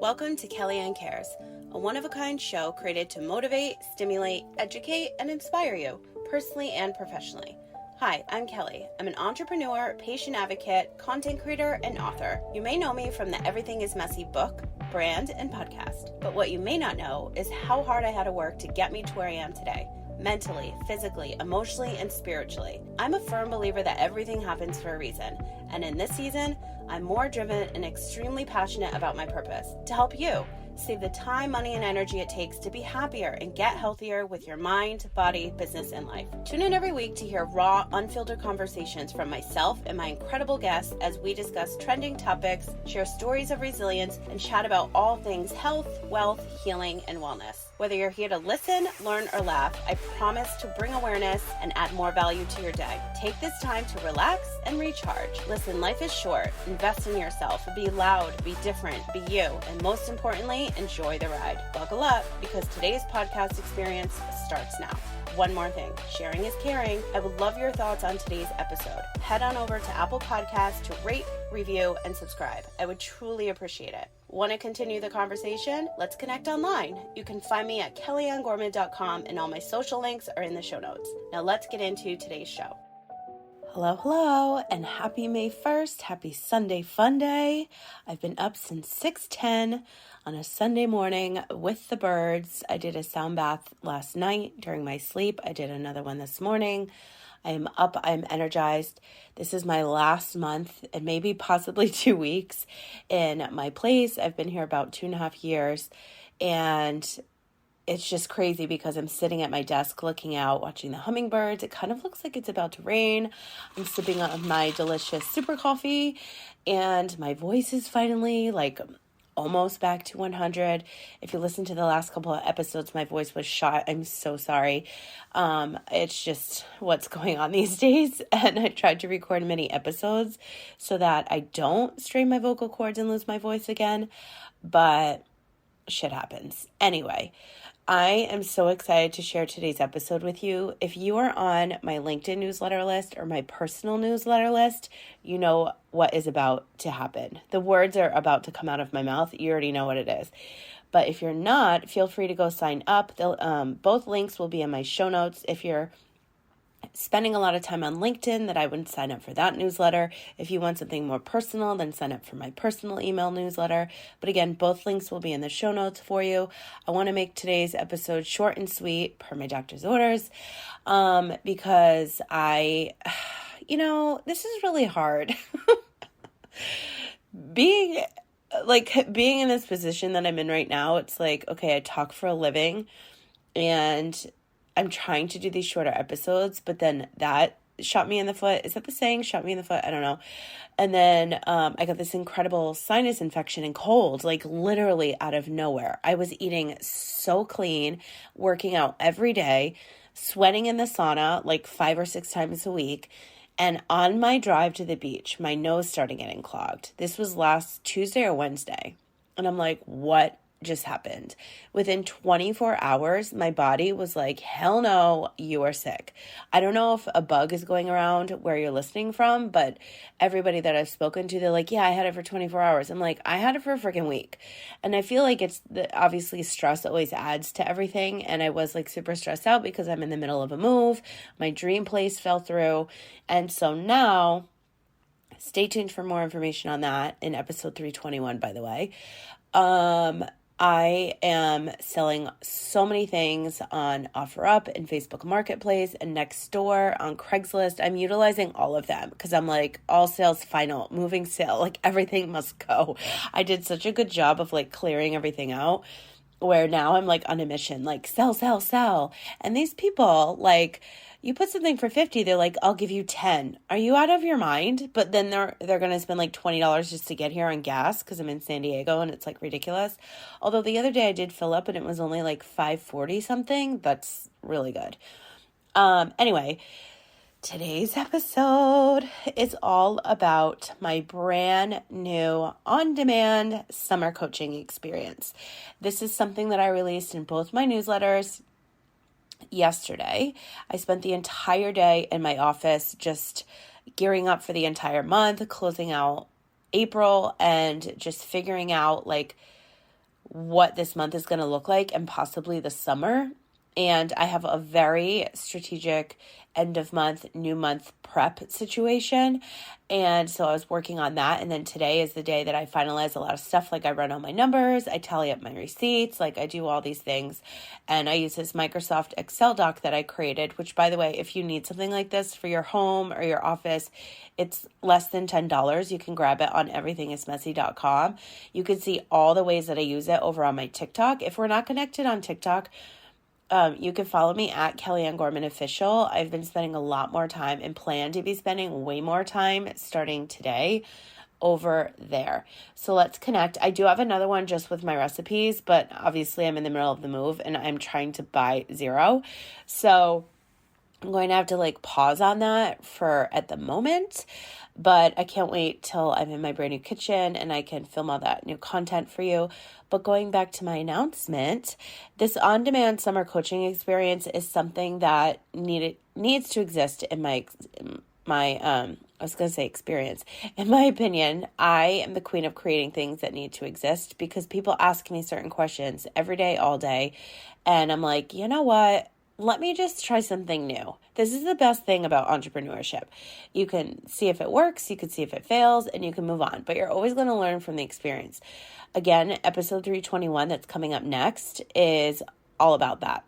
Welcome to Kellyanne Cares, a one-of-a-kind show created to motivate, stimulate, educate, and inspire you, personally and professionally. Hi, I'm Kelly. I'm an entrepreneur, patient advocate, content creator, and author. You may know me from the Everything is Messy book, brand, and podcast. But what you may not know is how hard I had to work to get me to where I am today. Mentally, physically, emotionally, and spiritually. I'm a firm believer that everything happens for a reason. And in this season, I'm more driven and extremely passionate about my purpose to help you save the time, money, and energy it takes to be happier and get healthier with your mind, body, business, and life. Tune in every week to hear raw, unfiltered conversations from myself and my incredible guests as we discuss trending topics, share stories of resilience, and chat about all things health, wealth, healing, and wellness. Whether you're here to listen, learn, or laugh, I promise to bring awareness and add more value to your day. Take this time to relax and recharge. Listen, life is short. Invest in yourself. Be loud, be different, be you, and most importantly, enjoy the ride. Buckle up because today's podcast experience starts now. One more thing, sharing is caring. I would love your thoughts on today's episode. Head on over to Apple Podcasts to rate, review, and subscribe. I would truly appreciate it. Want to continue the conversation? Let's connect online. You can find me at kellyanngorman.com and all my social links are in the show notes. Now let's get into today's show. Hello, and happy May 1st. Happy Sunday fun day. I've been up since 6:10 on a Sunday morning with the birds. I did a sound bath last night during my sleep. I did another one this morning. I'm up, I'm energized. This is my last month and maybe possibly 2 weeks in my place. I've been here about 2.5 years, and it's just crazy because I'm sitting at my desk looking out, watching the hummingbirds. It kind of looks like it's about to rain. I'm sipping on my delicious super coffee, and my voice is finally almost back to 100. If you listen to the last couple of episodes, my voice was shot. I'm so sorry. It's just what's going on these days. And I tried to record many episodes so that I don't strain my vocal cords and lose my voice again. But shit happens. Anyway, I am so excited to share today's episode with you. If you are on my LinkedIn newsletter list or my personal newsletter list, you know what is about to happen. The words are about to come out of my mouth. You already know what it is. But if you're not, feel free to go sign up. Both links will be in my show notes. If you're spending a lot of time on LinkedIn, that I would sign up for that newsletter. If you want something more personal, then sign up for my personal email newsletter. But again, both links will be in the show notes for you. I want to make today's episode short and sweet per my doctor's orders, because this is really hard. Being in this position that I'm in right now, it's like, okay, I talk for a living and I'm trying to do these shorter episodes, but then that shot me in the foot. Is that the saying? Shot me in the foot? I don't know. And then I got this incredible sinus infection and cold, literally out of nowhere. I was eating so clean, working out every day, sweating in the sauna 5 or 6 times a week. And on my drive to the beach, my nose started getting clogged. This was last Tuesday or Wednesday. And I'm like, what just happened? Within 24 hours, my body was like, hell no, you are sick. I don't know if a bug is going around where you're listening from, but everybody that I've spoken to, they're like, yeah, I had it for 24 hours. I'm like, I had it for a freaking week. And I feel like obviously stress always adds to everything. And I was super stressed out because I'm in the middle of a move. My dream place fell through. And so now, stay tuned for more information on that in episode 321, by the way. I am selling so many things on OfferUp and Facebook Marketplace and Nextdoor on Craigslist. I'm utilizing all of them because I'm all sales final, moving sale, everything must go. I did such a good job of clearing everything out where now I'm on a mission, sell, sell, sell. And these people, you put something for $50, they're like, I'll give you $10. Are you out of your mind? But then they're going to spend $20 just to get here on gas because I'm in San Diego and it's ridiculous. Although the other day I did fill up and it was only $5.40 something. That's really good. Anyway, today's episode is all about my brand new on-demand summer coaching experience. This is something that I released in both my newsletters yesterday. I spent the entire day in my office just gearing up for the entire month, closing out April, and just figuring out what this month is going to look like and possibly the summer. And I have a very strategic end of month, new month prep situation. And so I was working on that. And then today is the day that I finalize a lot of stuff. Like I run all my numbers, I tally up my receipts, like I do all these things. And I use this Microsoft Excel doc that I created, which, by the way, if you need something like this for your home or your office, it's less than $10. You can grab it on everythingismessy.com. You can see all the ways that I use it over on my TikTok. If we're not connected on TikTok, you can follow me at Kellyanne Gorman Official. I've been spending a lot more time and plan to be spending way more time starting today over there. So let's connect. I do have another one just with my recipes, but obviously I'm in the middle of the move and I'm trying to buy zero. So I'm going to have to pause on that for at the moment, but I can't wait till I'm in my brand new kitchen and I can film all that new content for you. But going back to my announcement, this on-demand summer coaching experience is something that needs to exist in my experience. In my opinion, I am the queen of creating things that need to exist because people ask me certain questions every day, all day. And I'm like, you know what? Let me just try something new. This is the best thing about entrepreneurship. You can see if it works, you can see if it fails, and you can move on. But you're always going to learn from the experience. Again, episode 321 that's coming up next is all about that.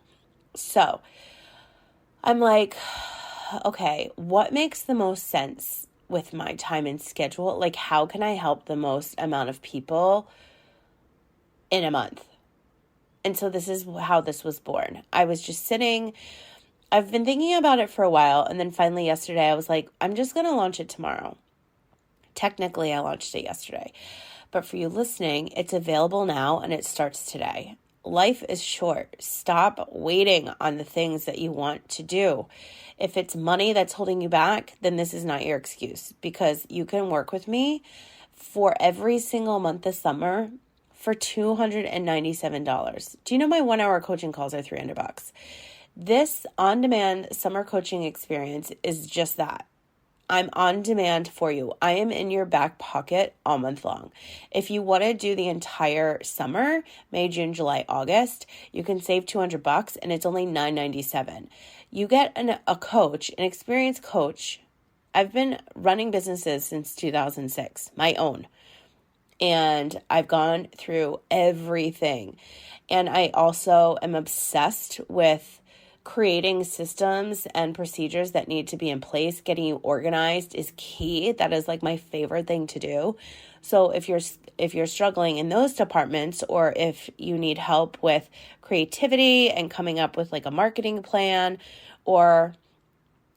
So I'm like, okay, what makes the most sense with my time and schedule? Like, how can I help the most amount of people in a month? And so this is how this was born. I was just sitting. I've been thinking about it for a while. And then finally yesterday, I was like, I'm just going to launch it tomorrow. Technically, I launched it yesterday. But for you listening, it's available now and it starts today. Life is short. Stop waiting on the things that you want to do. If it's money that's holding you back, then this is not your excuse because you can work with me for every single month this summer for $297. Do you know my 1 hour coaching calls are $300? This on-demand summer coaching experience is just that. I'm on demand for you. I am in your back pocket all month long. If you want to do the entire summer, May, June, July, August, you can save $200 and it's only $997. You get a coach, an experienced coach. I've been running businesses since 2006, my own. And I've gone through everything. And I also am obsessed with creating systems and procedures that need to be in place. Getting you organized is key. That is my favorite thing to do. So if you're struggling in those departments, or if you need help with creativity and coming up with a marketing plan, or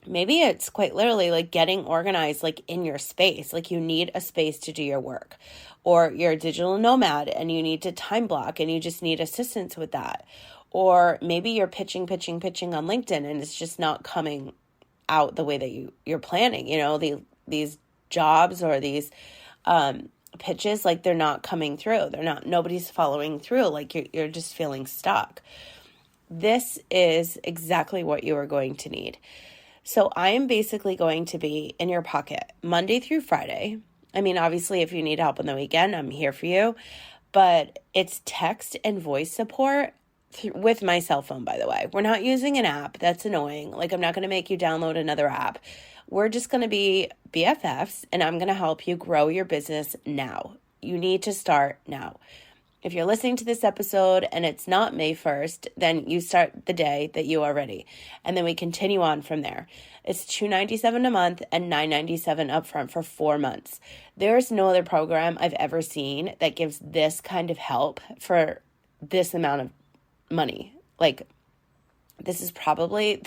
maybe it's quite literally getting organized in your space, you need a space to do your work, or you're a digital nomad and you need to time block and you just need assistance with that. Or maybe you're pitching on LinkedIn and it's just not coming out the way that you're planning. These jobs or these pitches, they're not coming through. Nobody's following through. You're just feeling stuck. This is exactly what you are going to need. So I am basically going to be in your pocket Monday through Friday. I mean, obviously, if you need help on the weekend, I'm here for you. But it's text and voice support with my cell phone, by the way. We're not using an app. That's annoying. I'm not going to make you download another app. We're just going to be BFFs, and I'm going to help you grow your business now. You need to start now. If you're listening to this episode and it's not May 1st, then you start the day that you are ready. And then we continue on from there. It's $297 a month and $997 upfront for 4 months. There's no other program I've ever seen that gives this kind of help for this amount of money. This is probably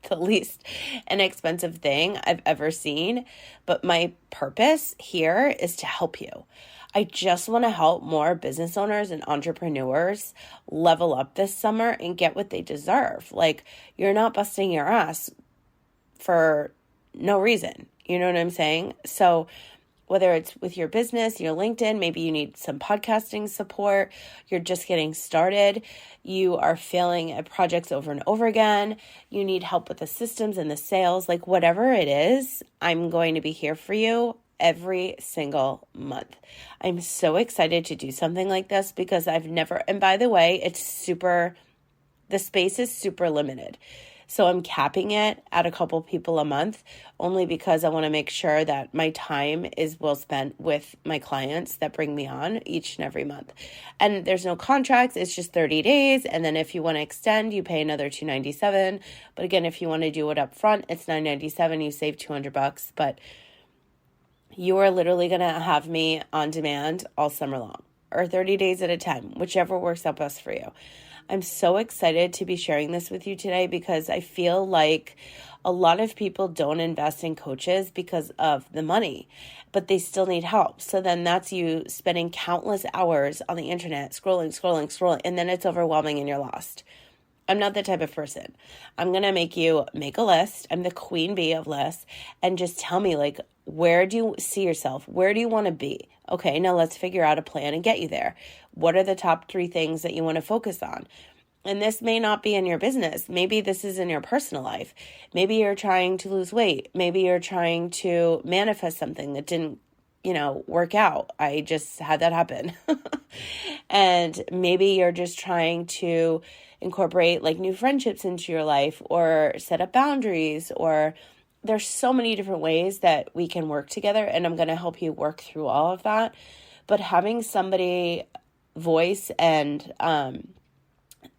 the least inexpensive thing I've ever seen. But my purpose here is to help you. I just want to help more business owners and entrepreneurs level up this summer and get what they deserve. You're not busting your ass for no reason. You know what I'm saying? So whether it's with your business, your LinkedIn, maybe you need some podcasting support, you're just getting started, you are failing at projects over and over again, you need help with the systems and the sales, whatever it is, I'm going to be here for you. every single month. I'm so excited to do something like this because I've never, and by the way, the space is super limited. So I'm capping it at a couple people a month only because I want to make sure that my time is well spent with my clients that bring me on each and every month. And there's no contracts. It's just 30 days. And then if you want to extend, you pay another $297. But again, if you want to do it up front, it's $997. You save $200. But you are literally going to have me on demand all summer long or 30 days at a time, whichever works out best for you. I'm so excited to be sharing this with you today because I feel like a lot of people don't invest in coaches because of the money, but they still need help. So then that's you spending countless hours on the internet, scrolling, and then it's overwhelming and you're lost. I'm not that type of person. I'm going to make you make a list. I'm the queen bee of lists, and just tell me, like, where do you see yourself? Where do you want to be? Okay, now let's figure out a plan and get you there. What are the top 3 things that you want to focus on? And this may not be in your business. Maybe this is in your personal life. Maybe you're trying to lose weight. Maybe you're trying to manifest something that didn't, work out. I just had that happen. And maybe you're just trying to incorporate like new friendships into your life or set up boundaries, or there's so many different ways that we can work together, and I'm going to help you work through all of that. But having somebody voice and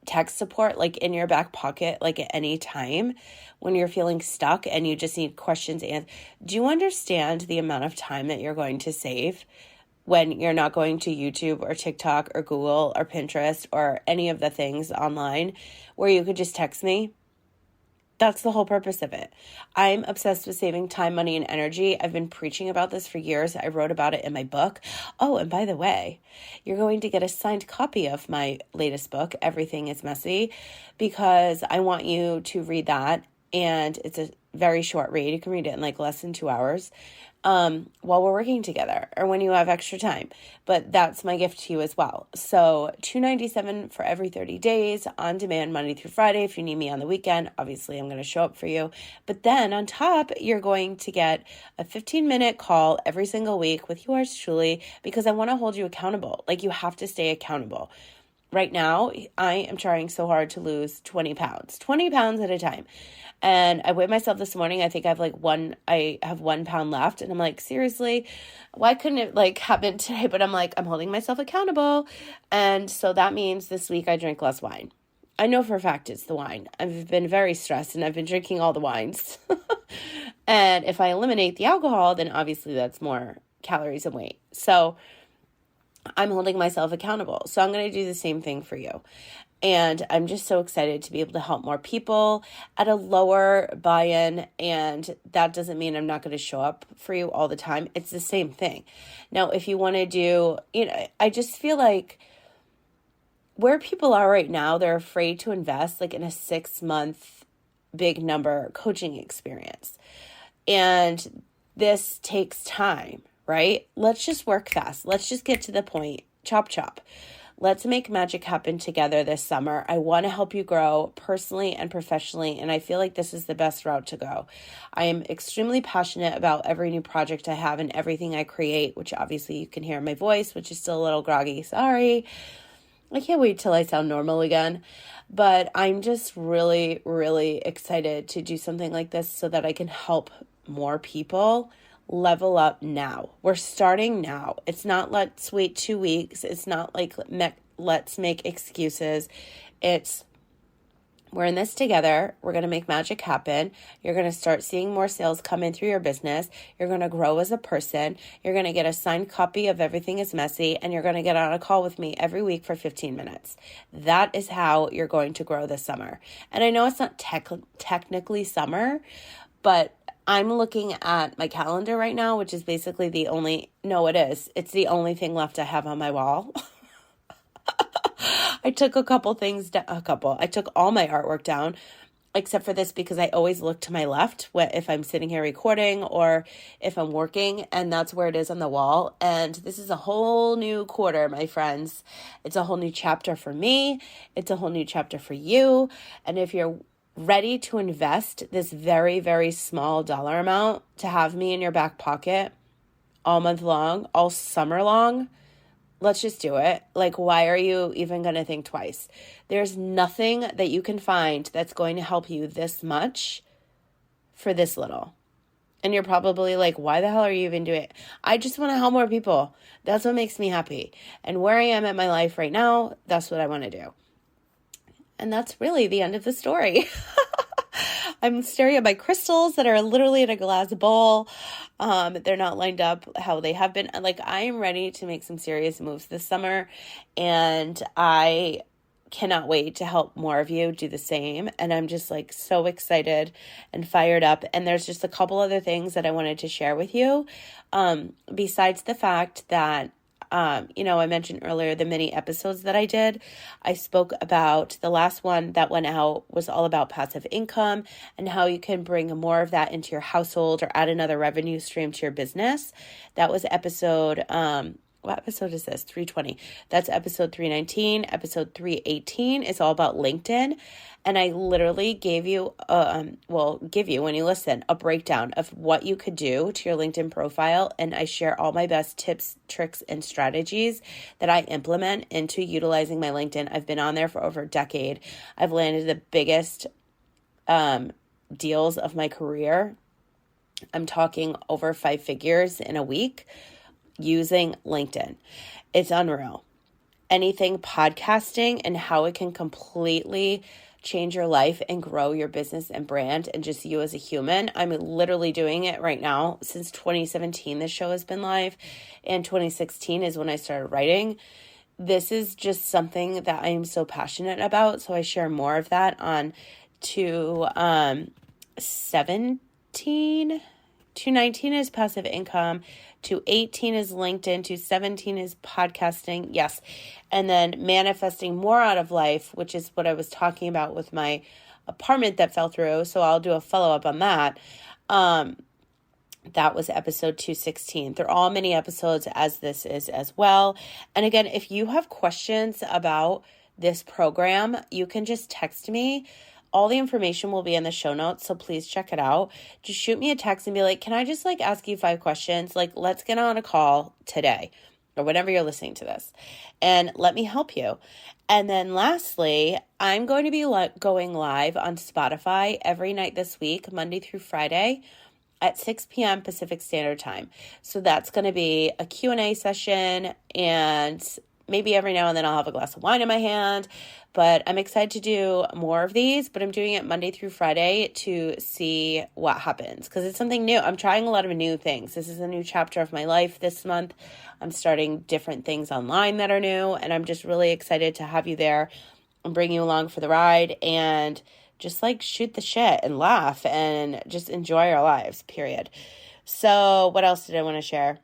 text support like in your back pocket, like at any time when you're feeling stuck and you just need questions answered. Do you understand the amount of time that you're going to save when you're not going to YouTube or TikTok or Google or Pinterest or any of the things online where you could just text me? That's the whole purpose of it. I'm obsessed with saving time, money, and energy. I've been preaching about this for years. I wrote about it in my book. Oh, and by the way, you're going to get a signed copy of my latest book, Everything is Messy, because I want you to read that. And it's a very short read. You can read it in like less than 2 hours while we're working together or when you have extra time. But that's my gift to you as well. So $297 for every 30 days on demand, Monday through Friday. If you need me on the weekend, obviously I'm going to show up for you. But then on top, you're going to get a 15-minute call every single week with yours truly, because I want to hold you accountable. Like, you have to stay accountable. Right now, I am trying so hard to lose 20 pounds at a time. And I weighed myself this morning. I think I have 1 pound left. And I'm like, seriously, why couldn't it happen today? But I'm like, I'm holding myself accountable. And so that means this week I drink less wine. I know for a fact it's the wine. I've been very stressed and I've been drinking all the wines. And if I eliminate the alcohol, then obviously that's more calories and weight. So I'm holding myself accountable. So I'm going to do the same thing for you. And I'm just so excited to be able to help more people at a lower buy-in. And that doesn't mean I'm not going to show up for you all the time. It's the same thing. Now, if you want to do, I just feel like where people are right now, they're afraid to invest like in a 6-month big number coaching experience. And this takes time, right? Let's just work fast. Let's just get to the point. Chop, chop. Let's make magic happen together this summer. I want to help you grow personally and professionally, and I feel like this is the best route to go. I am extremely passionate about every new project I have and everything I create, which obviously you can hear in my voice, which is still a little groggy. Sorry. I can't wait till I sound normal again. But I'm just really, really excited to do something like this so that I can help more people level up now. We're starting now. It's not let's wait 2 weeks. It's not like let's make excuses. It's we're in this together. We're going to make magic happen. You're going to start seeing more sales come in through your business. You're going to grow as a person. You're going to get a signed copy of Everything is Messy, and you're going to get on a call with me every week for 15 minutes. That is how you're going to grow this summer. And I know it's not technically summer, but I'm looking at my calendar right now, which is basically it is. It's the only thing left I have on my wall. I took I took all my artwork down, except for this, because I always look to my left if I'm sitting here recording or if I'm working, and that's where it is on the wall. And this is a whole new quarter, my friends. It's a whole new chapter for me. It's a whole new chapter for you. And if you're ready to invest this very, very small dollar amount to have me in your back pocket, all month long, all summer long, let's just do it. Like, why are you even going to think twice? There's nothing that you can find that's going to help you this much for this little. And you're probably like, why the hell are you even doing it? I just want to help more people. That's what makes me happy. And where I am at my life right now, that's what I want to do. And that's really the end of the story. I'm staring at my crystals that are literally in a glass bowl. They're not lined up how they have been. Like, I am ready to make some serious moves this summer, and I cannot wait to help more of you do the same. And I'm just like so excited and fired up. And there's just a couple other things that I wanted to share with you. Besides the fact that I mentioned earlier the mini episodes that I did. I spoke about the last one that went out was all about passive income and how you can bring more of that into your household or add another revenue stream to your business. That was episode, what episode is this? 320. That's episode 319. Episode 318 is all about LinkedIn. And I literally gave you, when you listen, a breakdown of what you could do to your LinkedIn profile. And I share all my best tips, tricks, and strategies that I implement into utilizing my LinkedIn. I've been on there for over a decade. I've landed the biggest deals of my career. I'm talking over 5 figures in a week using LinkedIn. It's unreal. Anything podcasting and how it can completely change your life and grow your business and brand and just you as a human. I'm literally doing it right now. Since 2017, this show has been live, and 2016 is when I started writing. This is just something that I am so passionate about. So I share more of that on 219 is passive income, 218 is LinkedIn, 217 is podcasting. Yes. And then manifesting more out of life, which is what I was talking about with my apartment that fell through. So I'll do a follow-up on that. That was episode 216. They're all mini episodes, as this is as well. And again, if you have questions about this program, you can just text me. All the information will be in the show notes, so please check it out. Just shoot me a text and be like, can I just ask you 5 questions? Let's get on a call today or whenever you're listening to this, and let me help you. And then lastly, I'm going to be going live on Spotify every night this week, Monday through Friday at 6 p.m. Pacific Standard Time. So that's going to be a Q&A session, and maybe every now and then I'll have a glass of wine in my hand. But I'm excited to do more of these, but I'm doing it Monday through Friday to see what happens because it's something new. I'm trying a lot of new things. This is a new chapter of my life this month. I'm starting different things online that are new, and I'm just really excited to have you there and bring you along for the ride and just shoot the shit and laugh and just enjoy our lives, period. So what else did I want to share?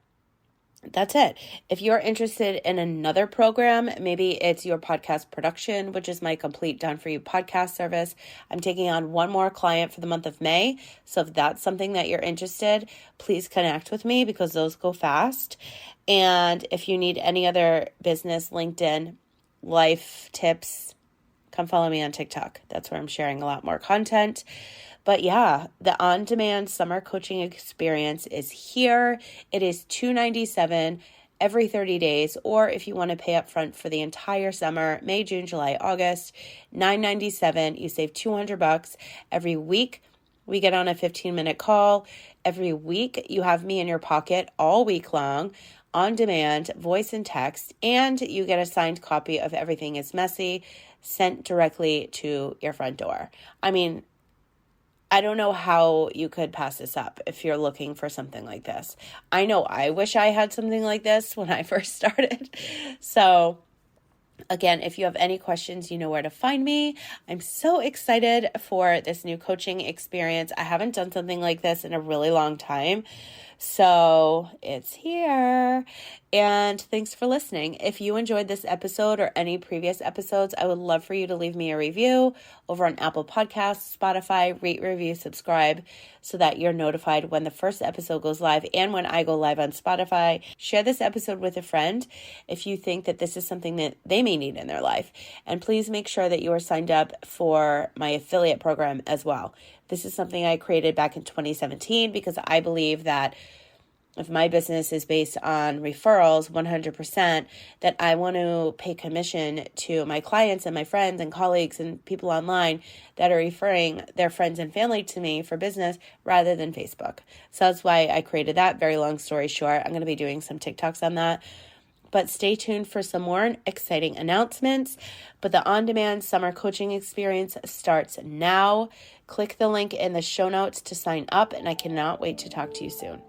That's it. If you're interested in another program, maybe it's your podcast production, which is my complete done for you podcast service. I'm taking on one more client for the month of May. So if that's something that you're interested, please connect with me because those go fast. And if you need any other business, LinkedIn, life tips, come follow me on TikTok. That's where I'm sharing a lot more content. But yeah, the on-demand summer coaching experience is here. It is $297 every 30 days, or if you want to pay up front for the entire summer, May, June, July, August, $997. You save $200 every week. We get on a 15-minute call. Every week, you have me in your pocket all week long, on demand, voice and text, and you get a signed copy of Everything is Messy sent directly to your front door. I mean, I don't know how you could pass this up if you're looking for something like this. I know I wish I had something like this when I first started. So again, if you have any questions, you know where to find me. I'm so excited for this new coaching experience. I haven't done something like this in a really long time. So it's here. And thanks for listening. If you enjoyed this episode or any previous episodes, I would love for you to leave me a review over on Apple Podcasts, Spotify, rate, review, subscribe so that you're notified when the first episode goes live and when I go live on Spotify. Share this episode with a friend if you think that this is something that they may need in their life. And please make sure that you are signed up for my affiliate program as well. This is something I created back in 2017 because I believe that if my business is based on referrals 100%, that I want to pay commission to my clients and my friends and colleagues and people online that are referring their friends and family to me for business rather than Facebook. So that's why I created that. Very long story short, I'm going to be doing some TikToks on that. But stay tuned for some more exciting announcements. But the on-demand summer coaching experience starts now. Click the link in the show notes to sign up, and I cannot wait to talk to you soon.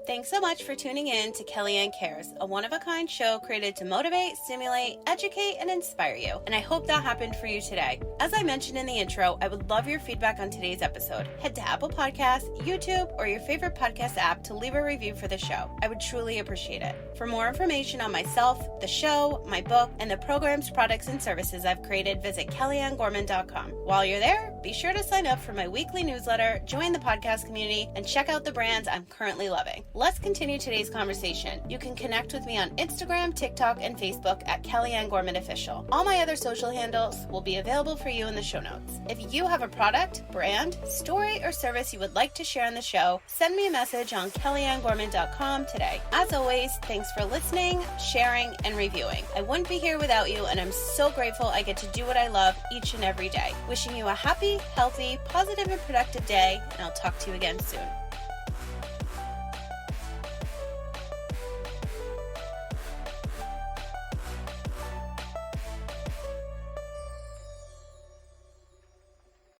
Thanks so much for tuning in to Kellyanne Cares, a one-of-a-kind show created to motivate, stimulate, educate, and inspire you. And I hope that happened for you today. As I mentioned in the intro, I would love your feedback on today's episode. Head to Apple Podcasts, YouTube, or your favorite podcast app to leave a review for the show. I would truly appreciate it. For more information on myself, the show, my book, and the programs, products, and services I've created, visit KellyanneGorman.com. While you're there, be sure to sign up for my weekly newsletter, join the podcast community, and check out the brands I'm currently loving. Let's continue today's conversation. You can connect with me on Instagram, TikTok, and Facebook at Kellyanne Gorman Official. All my other social handles will be available for you in the show notes. If you have a product, brand, story, or service you would like to share on the show, send me a message on KellyanneGorman.com today. As always, thanks for listening, sharing, and reviewing. I wouldn't be here without you, and I'm so grateful I get to do what I love each and every day. Wishing you a happy, healthy, positive, and productive day, and I'll talk to you again soon.